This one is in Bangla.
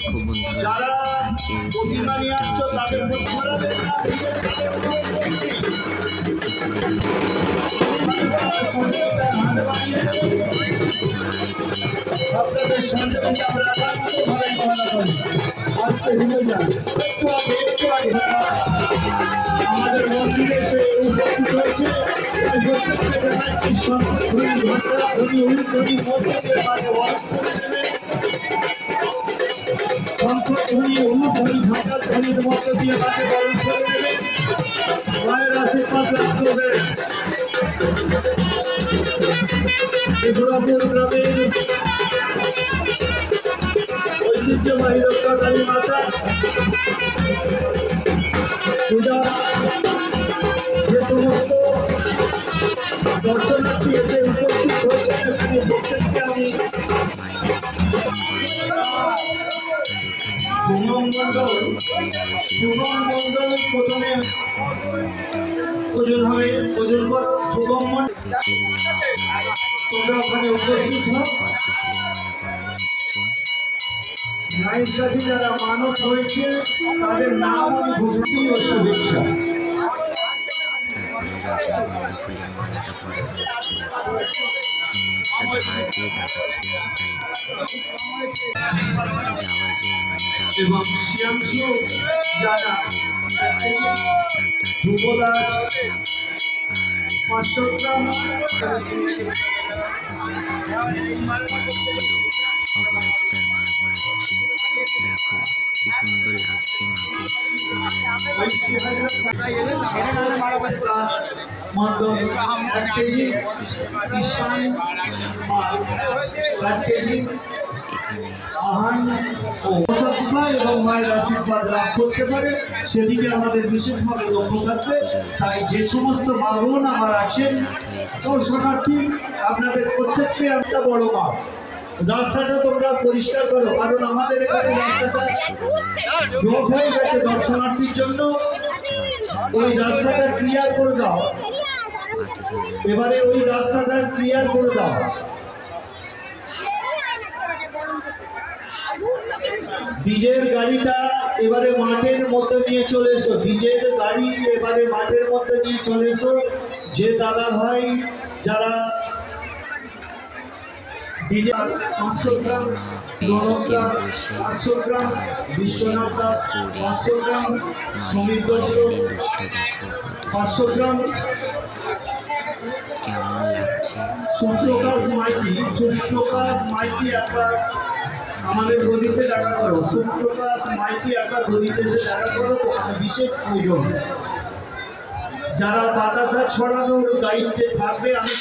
দেখো বন্ধুরা, আজকে এসেছিলাম একটা ঐতিহ্যবাহী ঐতিহ্যবাহী রক্ষাকারী মাতা পূজা যে সমস্ত দর্শনার্থী এসে উপস্থিত হয়েছেন প্রত্যেককে আমি শুভম মন্ডল প্রথমে ওজন হবে, ওজন কর শুভম মন্ডল তোমরা ওখানে উপস্থিত হও। মায়ের কাছে যারা মানব হয়েছে তাদের নাম আমি ঘোষণা ও শুভেচ্ছা। এবং শ্যামসু যারা ধ্রুবদাস 500 গ্রাম অপরাজিতার মালা পড়াচ্ছে। দেখো কি সুন্দর লাগছে মাকে। এবং মায়ের আশীর্বাদ লাভ করতে পারে সেদিকে আমাদের বিশেষভাবে লক্ষ্য থাকবে। তাই যে সমস্ত মা বোন আমার আছেন দর্শনার্থী, আপনাদের প্রত্যেককে একটা বড় মা রাস্তাটা তোমরা পরিষ্কার করো, কারণ আমাদের এখানে রাস্তাটা ব্লক হয়ে গেছে দর্শনার্থীর জন্য। ওই রাস্তাটা ক্লিয়ার করে দাও, এবারে ওই রাস্তাটা ক্লিয়ার করে দাও। ডিজের গাড়িটা এবারে মাঠের মধ্যে নিয়ে চলে এসো, ডিজের গাড়ি এবারে মাঠের মধ্যে নিয়ে চলে এসো। যে দাদা ভাই যারা ডিজে 500 গ্রাম, নরম দাস 500 গ্রাম, বিশ্বনাথ দাস 500 গ্রাম, সমীর দত্ত 500 গ্রাম, কেমন লাগছে সুপ্রকাশ মাইতি একবার আমাদের গদিতে দেখা করো। সুপ্রকাশ মাইতি একবার গদিতে এসে দেখা করো, বিশেষ প্রয়োজন। যারা বাতাসা ছড়ানোর দায়িত্বে থাকবে আমি